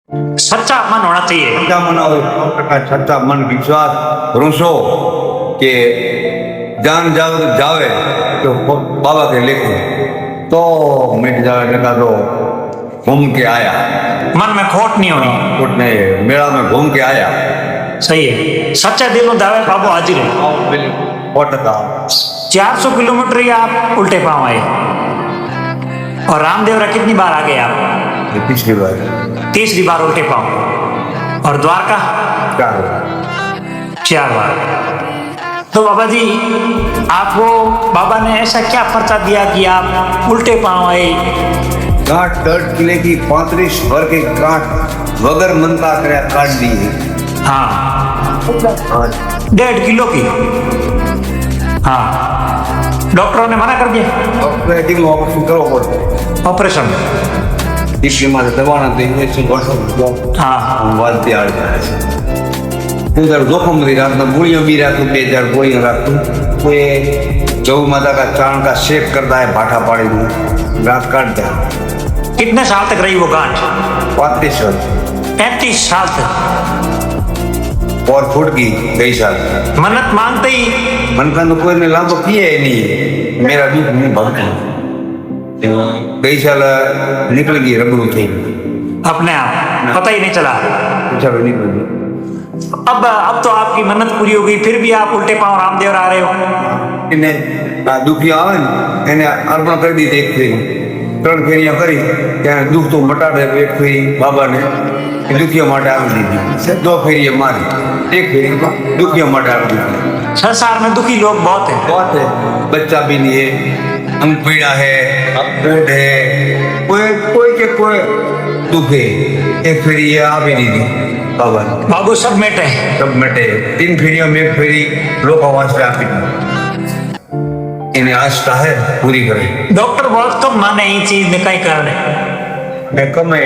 सच्चा मन होना चाहिए। सच्चा मन और डॉक्टर का सच्चा मन विश्वास भरोसो के जान जाओ तो जावे तो बाबा के लेके तो मिट जावे लगा तो घूम के आया। मन में खोट नहीं होनी। खोट नहीं, मेला में घूम के आया। सही है, सच्चा दिल नो दावे बाबू हाजिर है। 400 किलोमीटर ही आप उल्टे पांव आए और रामदेवरा कितनी बार आ गए आप? ये पिछली बार 30 बार उल्टे पांव और द्वारका 4 बार। तो बाबा जी आपको बाबा ने ऐसा क्या पर्चा दिया कि आप उल्टे पांव आए? गांठ 10 किले की 35 भर के गांठ वगर मनता करे काट दी है। हाँ 1.5 किलो की। हाँ डॉक्टरों ने मना कर दिया ऑपरेटिंग ऑपरेशन करो पड़ता ऑपरेशन। इसके मारे दबाना दे इंजेक्शन कर हाँ बात तैयार है उधर जोखम नहीं रखना गोलियां भी रखो 2000 गोलियां रखो कोई गौ माता का चाण का शेक करता है भाटा पाड़ी में गांठ काट दे। कितने साल तक रही वो गांठ? 35 साल 35 साल तक। और फुट गई कई साल मन्नत मांगते ही मन का तो कोई ने लाभ किया ही नहीं। मेरा दुख नहीं भगता कई साल निकल गई रबड़ू थी अपने आप पता ही नहीं चला। अच्छा भी निकल गई। अब तो आपकी मन्नत पूरी हो गई, फिर भी आप उल्टे पांव रामदेव आ रहे हो। इन्हें दुखी आवे इन्हें अर्पण कर दी एक फेरी 3 फेरियां करी क्या दुख तो मटा दे। एक फेरी बाबा ने दुखिया माटे आवी दी 2 फेरियां मारी 1 फेरी दुखिया माटे आवी दी। संसार में दुखी लोग बहुत है। बच्चा भी नहीं है, अंग पीड़ा है, पेट है, कोई के कोई दुख है। 1 फेरी ये आ भी नहीं दी बाबा ने। बाबू सब मेटे हैं। सब मटे 3 फेरियों में 1 फेरी लोग आवाज पे आपी इन्हें आस्था है पूरी करे। डॉक्टर बहुत कम माने ये चीज ने कई कारण है। मैं कम है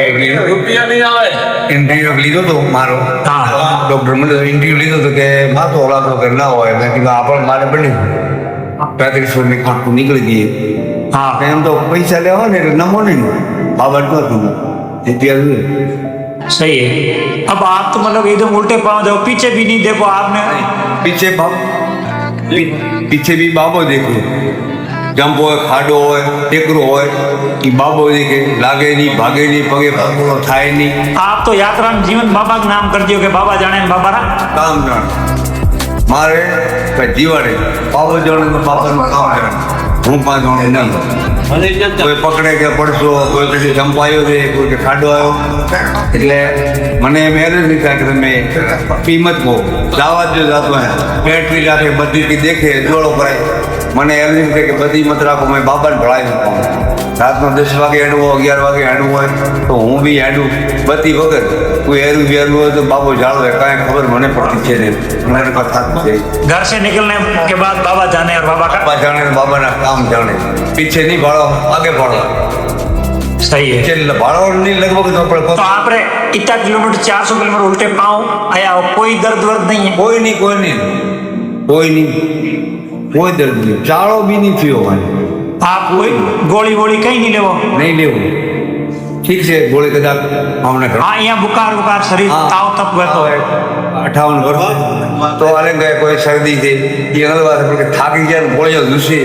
रुपया नहीं आवे इंटरव्यू लीधो तो मारो हाँ डॉक्टर મને इंटरव्यू लीधो तो के मातो ओलाको के ना होय मैं कि आपण मारे बनी 35 में खाटू निकल गई। हाँ एम तो पैसा लेवा ने नमो नहीं बाबा तो तू इतिहास सही है। अब आप तो मतलब एकदम उल्टे पांव देखो, पीछे भी नहीं देखो आपने। पीछे भी बाबो देखो जंप हो खाडो हो टेकरो हो कि बाबो देखे लागे नहीं भागे नहीं पगे भागो थाय नहीं। आप तो यात्रा में जीवन बाबा का नाम कर दियो कि बाबा जाने बाबा रा काम जान मारे भाई जीवाड़े बाबो जाने तो बाबा નું કામ કરે હું પાંચ જાણે નહીં કોઈ પકડે કે પડશો કોઈ કદી જંપ આવ્યો છે કોઈ કે ખાડો આવ્યો એટલે મને એમ હેર નહીં થાય કે તમે કિંમત કહો જવા જ જાતો બેટરી રાખે બધી દેખે જોડો કરાય મને એમ નહીં થાય કે બધી મત રાખો મેં બાબાને ભળાવી નાખું રાતનો 10 વાગે હેડવું 11 વાગે હેડવું હોય તો હું બી હેડું બધી વગર કોઈ હેરું વેરું હોય તો બાબો જાળવે કાંઈ ખબર મને પડતી છે નહીં મને કથા છે। घर से निकलने के बाद बाबा जाने और बाबा का बाबा जाने बाबा ना काम जाने पीछे नहीं भाड़ो आगे भाड़ो सही है। पीछे भाड़ो नहीं लगभग तो तो आपने इतना किलोमीटर 400 किलोमीटर उल्टे पांव आया हो, कोई दर्द वर्द नहीं है? कोई नहीं कोई दर्द नहीं चाड़ो भी नहीं थियो भाई आप कोई गोली वोली कहीं नहीं लेवो? नहीं लेवो ठीक से गोली कदाच हमने हाँ यहाँ बुखार बुखार शरीर हाँ। ताव तप रहता है 58 वर्ष तो अलग गए कोई सर्दी थी ये अलग बात है porque થાકી ગયા ગોળીઓ દૂસી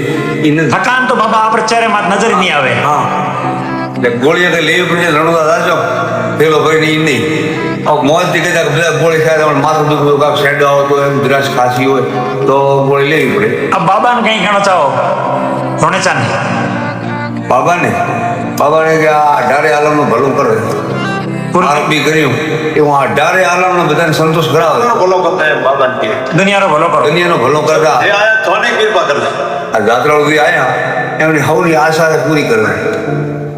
ઇને थकान तो बाबा आप चेहरे में नजर ही नहीं आवे। हाँ એટલે ગોળીઓ તો લેવી પડે રણોદા જાજો પેલો ભાઈ નહીં નહીં अब मौज दिखे तक બધા ગોળી ખાય તો માથું દુખતું કાપ શેડો આવતો હોય ઉધરસ ખાંસી હોય તો ગોળી લેવી પડે। अब बाबा ने कहीं कहना चाहो होने चाहे बाबा ने કે આ 18 આલમનું ભલું કરે આરબી કર્યું કે હું 18 આલમનો બધાને સંતોષ કરાવે बोलो करते हैं बाबा के दुनिया रो भलो करो। દુનિયાનો ભલો કરતા ये आया थोने कृपा कर दे આ જાત્રા સુધી આયા એમની હવની આશા પૂરી કરે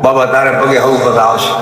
બાબા તારે પગે હવ કરતા આવશે।